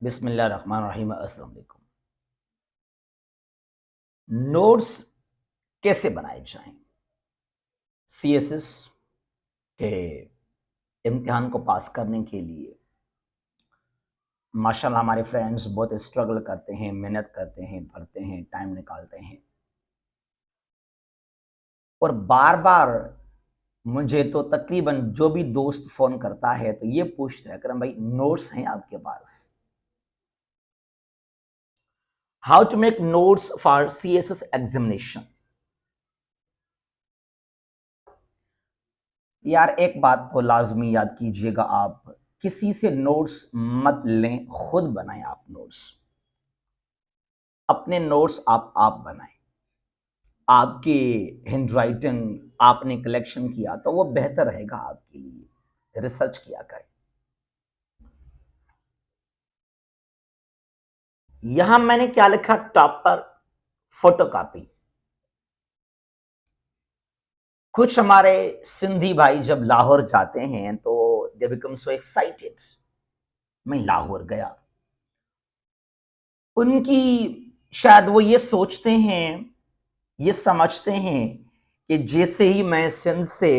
बिस्मिल्लाहिर्रहमानिर्रहीम। अस्सलाम वालेकुम। नोट्स कैसे बनाए जाएं? सीएसएस के इम्तिहान को पास करने के लिए माशाल्लाह हमारे फ्रेंड्स बहुत स्ट्रगल करते हैं, मेहनत करते हैं, पढ़ते हैं, टाइम निकालते हैं और बार-बार मुझे तो तकरीबन जो भी दोस्त फ़ोन करता है तो ये पूछता है, अकरम भाई नोट्स हैं आपके पास? How to make notes for CSS examination? यार एक बात तो लाजमी याद कीजिएगा, आप किसी से नोट्स मत लें, खुद बनाएं आप नोट्स। अपने नोट्स आप बनाएं। आपकी हैंडराइटिंग आपने कलेक्शन किया तो वो बेहतर रहेगा आपके लिए। रिसर्च किया करें। यहां मैंने क्या लिखा टॉप पर? फोटोकॉपी। कुछ हमारे सिंधी भाई जब लाहौर जाते हैं तो दे बिकम सो एक्साइटेड। मैं लाहौर गया, उनकी शायद वो ये सोचते हैं, ये समझते हैं कि जैसे ही मैं सिंध से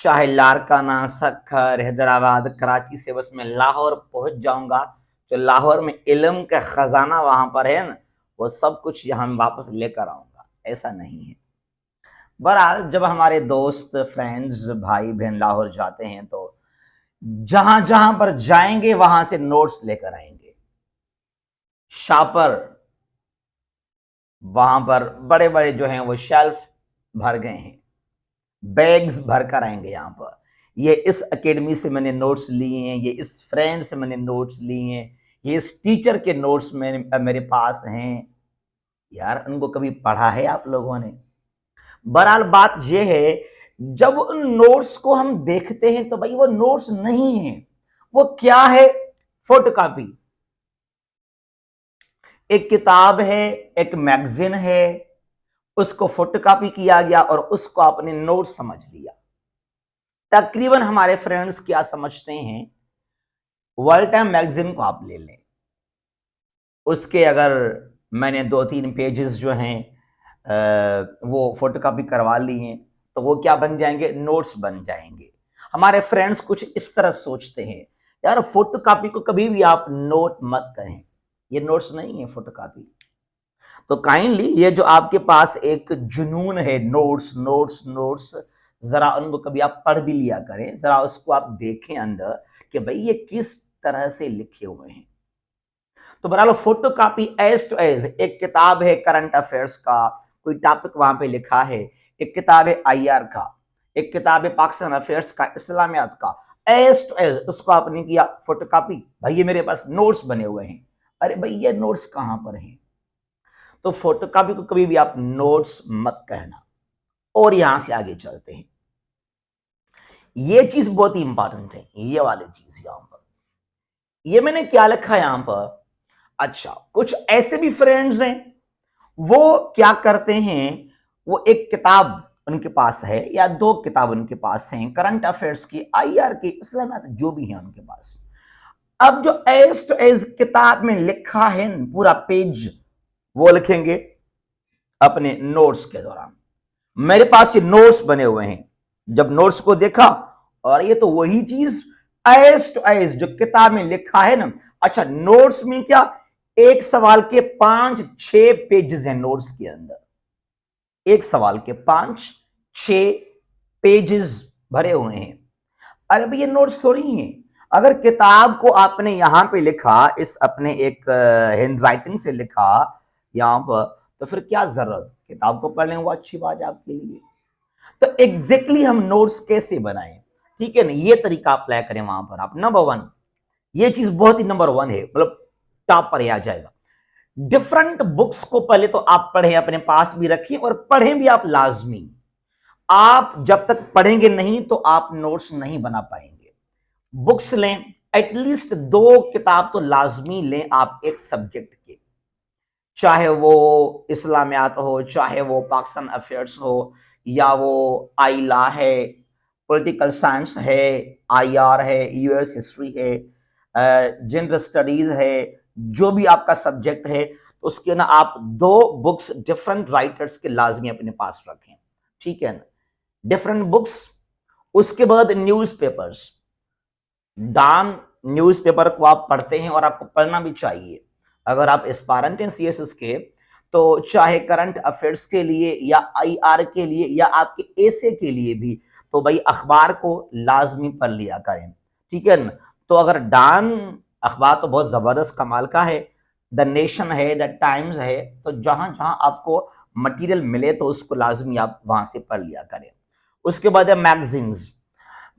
चाहे लारकाना, सक्खर, हैदराबाद, कराची से बस मैं लाहौर पहुंच जाऊंगा तो लाहौर में इल्म का खजाना वहां पर है ना, वो सब कुछ यहां वापस लेकर आऊंगा। ऐसा नहीं है। बहरहाल जब हमारे दोस्त, फ्रेंड्स, भाई बहन लाहौर जाते हैं तो जहां जहां पर जाएंगे वहां से नोट्स लेकर आएंगे। शापर वहां पर बड़े बड़े जो हैं वो शेल्फ भर गए हैं, बैग्स भर कर आएंगे यहाँ पर। ये इस एकेडमी से मैंने नोट्स लिए हैं, ये इस फ्रेंड से मैंने नोट्स लिए हैं, ये इस टीचर के नोट्स मेरे पास हैं। यार उनको कभी पढ़ा है आप लोगों ने? बहरहाल बात यह है, जब उन नोट्स को हम देखते हैं तो भाई वो नोट्स नहीं है। वो क्या है? फोटोकॉपी। एक किताब है, एक मैगजीन है, उसको फोटोकॉपी किया गया और उसको आपने नोट समझ लिया। तकरीबन हमारे फ्रेंड्स क्या समझते हैं, वर्ल्ड टाइम मैगजीन को आप ले लें, उसके अगर मैंने 2-3 पेजेस जो हैं वो फोटोकॉपी करवा ली हैं तो वो क्या बन जाएंगे? नोट्स बन जाएंगे। हमारे फ्रेंड्स कुछ इस तरह सोचते हैं, यार फोटोकॉपी को कभी भी आप नोट मत कहें, ये नोट्स नहीं है फोटोकॉपी। तो काइंडली ये जो आपके पास एक जुनून है नोट्स नोट्स नोट्स, जरा उनको कभी आप पढ़ भी लिया करें, जरा उसको आप देखें अंदर कि भाई ये किस तरह से लिखे हुए हैं। तो बहरहाल फोटोकॉपी एज टू एज, एक किताब है करंट अफेयर्स का, कोई टॉपिक वहां पे लिखा है, एक किताब है आईआर का, एक किताब है पाकिस्तान अफेयर्स का, इस्लामियात का, एज टू एज उसको आपने किया फोटोकॉपी। भाई ये मेरे पास नोट्स बने हुए हैं। अरे भाई ये नोट्स कहां पर हैं? तो फोटोकॉपी को कभी भी आप नोट्स मत कहना। और यहां से आगे चलते हैं, ये चीज बहुत ही इंपॉर्टेंट है, ये वाली चीज यहां पर। ये मैंने क्या लिखा यहां पर? अच्छा, कुछ ऐसे भी फ्रेंड्स हैं, वो क्या करते हैं, वो एक किताब उनके पास है या 2 किताब उनके पास हैं, करंट अफेयर्स की, आईआर की, इस्लामियात, जो भी है उनके पास। अब जो एज टू एज किताब में लिखा है पूरा पेज, वो लिखेंगे अपने नोट्स के दौरान। मेरे पास ये नोट्स बने हुए हैं। जब नोट्स को देखा, और ये तो वही चीज एज टू एज जो किताब में लिखा है ना। अच्छा, नोट्स में क्या, एक सवाल के 5-6 पेजेस हैं नोट्स के अंदर। एक सवाल के 5-6 पेजेस भरे हुए हैं। अरे भाई ये नोट्स थोड़ी हैं। अगर किताब को आपने यहां पे लिखा, इस अपने एक हैंड राइटिंग से लिखा यहां पर, तो फिर क्या जरूरत, किताब को पढ़ लें, वो अच्छी बात है आपके लिए। तो एग्जैक्टली हम नोट्स कैसे बनाएं, ठीक है ना, ये तरीका अप्लाई करें वहां पर आप। नंबर 1, ये चीज बहुत ही नंबर 1 है, मतलब टॉप पर आ जाएगा। डिफरेंट बुक्स को पहले तो आप पढ़ें, अपने पास भी रखिए और पढ़ें भी आप लाजमी। आप जब तक पढ़ेंगे नहीं तो आप नोट्स नहीं बना पाएंगे। बुक्स लें, एटलीस्ट 2 किताब तो लाजमी लें आप एक सब्जेक्ट के, चाहे वो इस्लामियात हो, चाहे वो पाकिस्तान अफेयर्स हो, या वो आई लॉ है, पॉलिटिकल साइंस है, आईआर है, यूएस हिस्ट्री है, जनरल स्टडीज है, जो भी आपका सब्जेक्ट है, तो उसके ना आप 2 बुक्स डिफरेंट राइटर्स के लाजमी अपने पास रखें, ठीक है ना, डिफरेंट बुक्स। उसके बाद न्यूज़पेपर्स, डान न्यूज़पेपर को आप पढ़ते हैं और आपको पढ़ना भी चाहिए। अगर आप एस्पायरेंट हैं सीएसएस के, तो चाहे करंट अफेयर्स के लिए या आईआर के लिए या आपके एसए के लिए भी, तो भाई अखबार को लाजमी पढ़ लिया करें, ठीक है ना। तो अगर डान अखबार तो बहुत जबरदस्त कमाल का है, द नेशन है, द टाइम्स है, तो जहां जहां आपको मटेरियल मिले तो उसको लाजमी आप वहां से पढ़ लिया करें। उसके बाद है मैगजीन्स।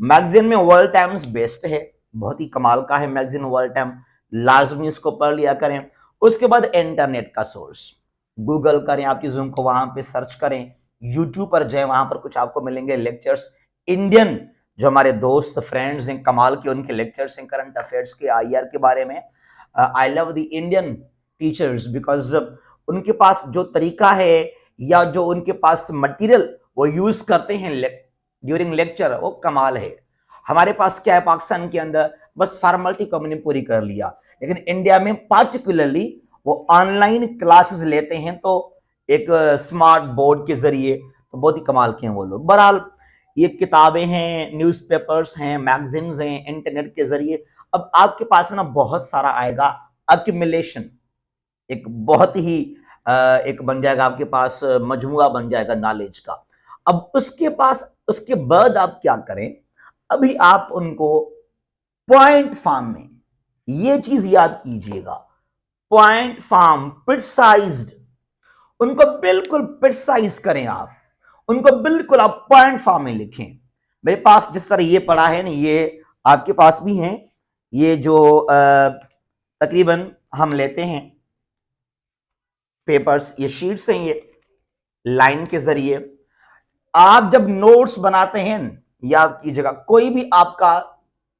मैगजीन में वर्ल्ड टाइम्स बेस्ट है, बहुत ही कमाल का है मैगजीन वर्ल्ड टाइम, लाजमी इसको पढ़ लिया करें। उसके बाद इंटरनेट का सोर्स, गूगल करें, आप चीजों को वहां पे सर्च करें, यूट्यूब पर जाए, वहां पर कुछ आपको मिलेंगे लेक्चर्स। इंडियन जो हमारे दोस्त फ्रेंड्स हैं कमाल के, उनके लेक्चर्स हैं करंट अफेयर्स के, आईआर के बारे में। I love the Indian teachers because उनके पास जो तरीका है या जो उनके पास मटेरियल वो यूज करते हैं ड्यूरिंग लेक्चर, वो कमाल है। हमारे पास क्या है पाकिस्तान के अंदर, बस फॉर्मेलिटी को हमने पूरी कर लिया, लेकिन इंडिया में पार्टिकुलरली वो ऑनलाइन क्लासेस लेते हैं, तो एक स्मार्ट बोर्ड के जरिए, तो बहुत ही कमाल के हैं वो लोग। बहरहाल ये किताबें हैं, न्यूज़पेपर्स हैं, मैगजीन्स हैं, इंटरनेट के जरिए अब आपके पास ना बहुत सारा आएगा, अक्यूमुलेशन, एक बहुत ही एक बन जाएगा आपके पास, मजमुआ बन जाएगा नॉलेज का। अब उसके बाद आप क्या करें, अभी आप उनको पॉइंट फॉर्म में, ये चीज याद कीजिएगा, पॉइंट फॉर्म प्रिसाइज्ड, उनको बिल्कुल प्रिसाइज करें आप, उनको बिल्कुल आप पॉइंट फॉर्म में लिखें। मेरे पास जिस तरह ये पड़ा है ना, ये आपके पास भी है, ये जो तकरीबन हम लेते हैं पेपर्स, ये शीट्स हैं, ये लाइन के जरिए आप जब नोट्स बनाते हैं, याद कीजिएगा, कोई भी आपका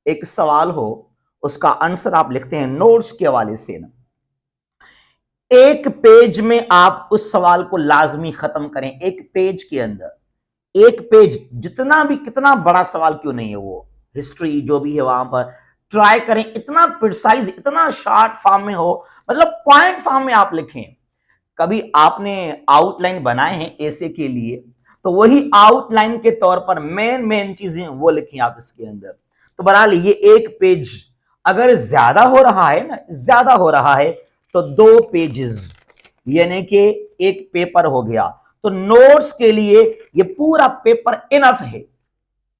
एक सवाल हो, उसका आंसर आप लिखते हैं नोट्स के हवाले से ना, एक पेज में आप उस सवाल को लाजमी खत्म करें। एक पेज के अंदर, एक पेज, जितना भी कितना बड़ा सवाल क्यों नहीं है, वो हिस्ट्री जो भी है, वहां पर ट्राई करें इतना प्रिसाइज, इतना शॉर्ट फॉर्म में हो, मतलब पॉइंट फॉर्म में आप लिखें। कभी आपने आउटलाइन बनाए हैं ऐसे के लिए, तो वही आउटलाइन के तौर पर मेन चीजें वो लिखी आप इसके अंदर। तो बहरहाल ये एक पेज अगर ज्यादा हो रहा है ना, ज्यादा हो रहा है, तो 2 पेजेस, यानी कि एक पेपर हो गया। तो नोट्स के लिए ये पूरा पेपर इनफ है,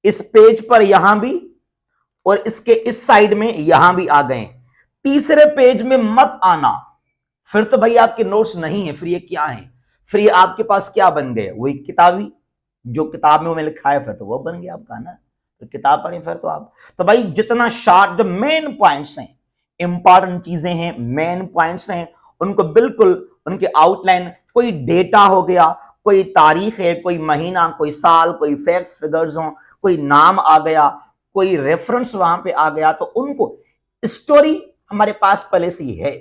इस पेज पर यहां भी और इसके इस साइड में यहां भी आ गए। तीसरे पेज में मत आना, फिर तो भाई आपके नोट्स नहीं है, फिर ये क्या है, फिर ये आपके पास क्या बन गए, वही किताबी, जो किताब में मैंने लिखा है, फिर तो वो बन गया आपका ना, तो किताब पढ़ें फिर तो आप। तो भाई जितना शॉर्ट, जो मेन पॉइंट्स हैं, इंपॉर्टेंट चीजें हैं, मेन पॉइंट्स हैं, उनको बिल्कुल उनके आउटलाइन, कोई डेटा हो गया, कोई तारीख है, कोई महीना, कोई साल, कोई फैक्ट्स फिगर्स हो, कोई नाम आ गया, कोई रेफरेंस वहां पे आ गया, तो उनको, स्टोरी हमारे पास पहले से ही है,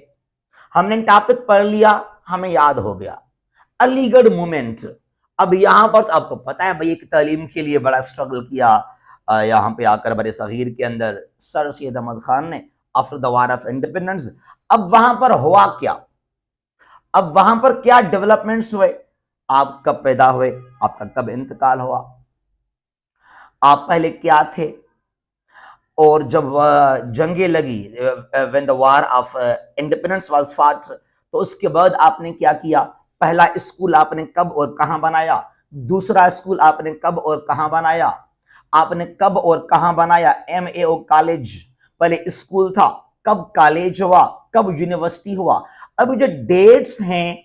हमने टॉपिक पढ़ लिया, हमें याद हो गया। अलीगढ़ मूवमेंट, अब यहां पर तो आपको पता है भाई, एक तालीम के लिए बड़ा स्ट्रगल किया यहां पे आकर बड़े सगीर के अंदर सर सैयद अहमद खान ने, after the war of independence. अब वहां पर हुआ क्या, अब वहां पर क्या डेवलपमेंट्स हुए, आप कब पैदा हुए, आपका कब इंतकाल हुआ, आप पहले क्या थे, और जब जंगे लगी, when the war of independence was fought, तो उसके बाद आपने क्या किया, पहला स्कूल आपने कब और कहां बनाया, दूसरा स्कूल आपने कब और कहां बनाया, आपने कब और कहां बनाया, एमएओ कॉलेज, पहले स्कूल था, कब कॉलेज हुआ, कब यूनिवर्सिटी हुआ। अब जो डेट्स हैं,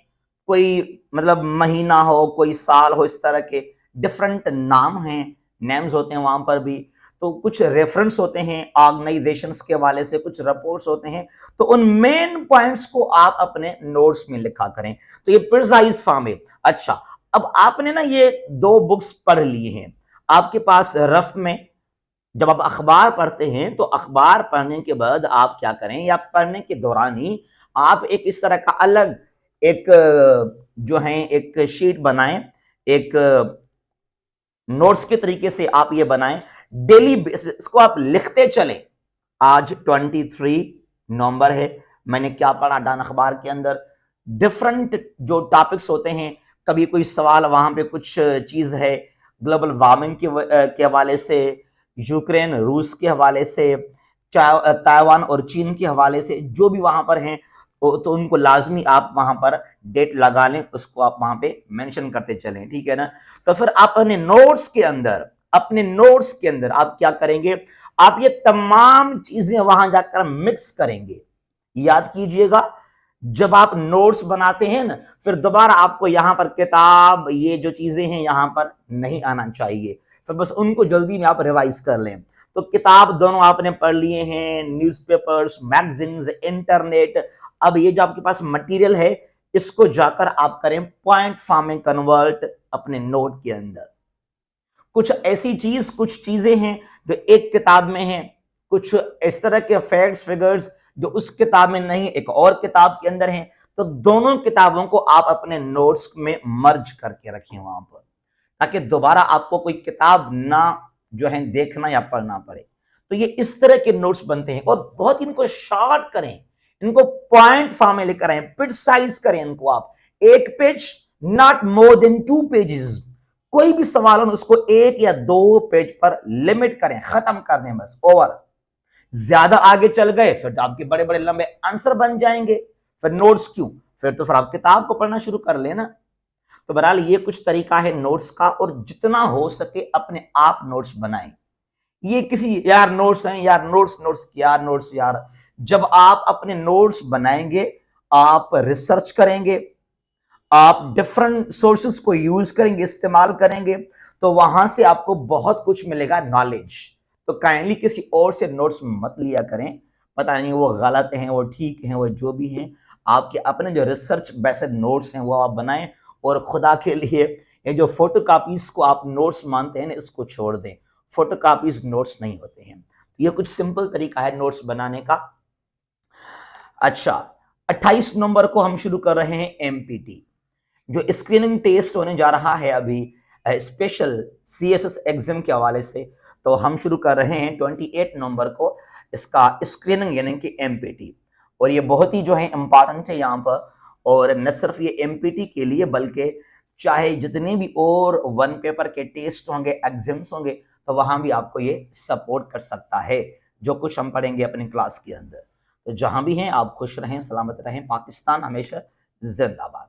कोई मतलब महीना हो, कोई साल हो, इस तरह के डिफरेंट नाम हैं, नेम्स होते हैं वहां पर भी, तो कुछ रेफरेंस होते हैं ऑर्गेनाइजेशंस के हवाले से, कुछ रिपोर्ट्स होते हैं, तो उन मेन पॉइंट्स को आप अपने नोट्स में लिखा करें। तो ये प्रिसाइज फॉर्म है। अच्छा, अब आपने ना ये 2 बुक्स पढ़ लिए हैं, आपके पास रफ में, जब आप अखबार पढ़ते हैं, तो अखबार पढ़ने के बाद आप क्या करें, या पढ़ने के दौरान ही आप एक इस तरह का अलग एक जो है एक शीट बनाएं, एक नोट्स के तरीके से आप ये बनाएं, डेली बेसिस इसको आप लिखते चलें, आज 23 नवंबर है। मैंने क्या पढ़ा डान अखबार के अंदर, डिफरेंट जो टॉपिक्स होते हैं, कभी कोई सवाल वहां पे कुछ चीज है ग्लोबल वार्मिंग के हवाले से, यूक्रेन रूस के हवाले से, ताइवान और चीन के हवाले से, जो भी वहां पर हैं तो उनको लाजमी आप वहां पर डेट लगा लें, उसको आप वहां पे मेंशन करते चलें, ठीक है ना। तो फिर आप अपने नोट्स के अंदर आप क्या करेंगे, आप ये तमाम चीजें वहां जाकर मिक्स करेंगे। याद कीजिएगा, जब आप नोट्स बनाते हैं ना, फिर दोबारा आपको यहां पर किताब, ये जो चीजें हैं यहां पर नहीं आना चाहिए, फिर बस उनको जल्दी में आप रिवाइज कर लें। तो किताब दोनों आपने पढ़ लिए हैं, न्यूज़पेपर्स, मैगजीन्स, इंटरनेट। अब ये जो आपके पास मटेरियल है, इसको जाकर आप करें पॉइंट फॉर्म में कन्वर्ट अपने नोट के अंदर। कुछ चीजें हैं जो एक किताब में हैं, कुछ इस तरह के फैक्ट्स फिगर्स जो उस किताब में नहीं, एक और किताब के अंदर हैं। तो दोनों किताबों को आप अपने नोट्स में मर्ज करके रखें वहां पर, ताकि दोबारा आपको कोई किताब ना जो है देखना या पढ़ना पड़े। तो ये इस तरह के नोट्स बनते हैं, और बहुत इनको शॉर्ट करें, इनको पॉइंट फॉर्म में लेकर आए, प्रिसाइज करें इनको आप। एक page, not more than 2 pages. कोई भी सवाल हो उसको 1 या 2 पेज पर लिमिट करें, खत्म कर दें, बस ओवर। ज्यादा आगे चल गए फिर तो आपके बड़े बड़े लंबे आंसर बन जाएंगे, फिर नोट्स क्यों, फिर आप किताब को पढ़ना शुरू कर लेना। तो बहरहाल ये कुछ तरीका है नोट्स का, और जितना हो सके अपने आप नोट्स बनाएं। ये किसी यार नोट्स हैं यार, नोट्स यार, जब आप अपने नोट्स बनाएंगे, आप रिसर्च करेंगे, आप डिफरेंट सोर्सेस को यूज करेंगे, इस्तेमाल करेंगे, तो वहां से आपको बहुत कुछ मिलेगा नॉलेज। तो काइंडली किसी और से नोट्स मत लिया करें, पता नहीं वो गलत हैं, वो ठीक हैं, वो जो भी हैं, आपके अपने जो रिसर्च बेस्ड नोट्स हैं वो आप बनाएं। और खुदा के लिए ये जो फोटो कॉपीज को आप नोट्स मानते हैं ना, इसको छोड़ दें, फोटो कॉपीज नोट्स नहीं होते हैं। ये कुछ सिंपल तरीका है नोट्स बनाने का। अच्छा, 28 नवंबर को हम शुरू कर रहे हैं एमपीटी, जो स्क्रीनिंग टेस्ट होने जा रहा है अभी स्पेशल सीएसएस एग्जाम के हवाले से। तो हम शुरू कर रहे हैं 28 नवंबर को इसका स्क्रीनिंग यानी कि एमपीटी, और ये बहुत ही जो है इंपॉर्टेंट है यहाँ पर। और न सिर्फ ये एमपीटी के लिए, बल्कि चाहे जितने भी और वन पेपर के टेस्ट होंगे, एग्जाम्स होंगे, तो वहां भी आपको ये सपोर्ट कर सकता है, जो कुछ हम पढ़ेंगे अपनी क्लास के अंदर। तो जहां भी हैं आप खुश रहें, सलामत रहें। पाकिस्तान हमेशा जिंदाबाद।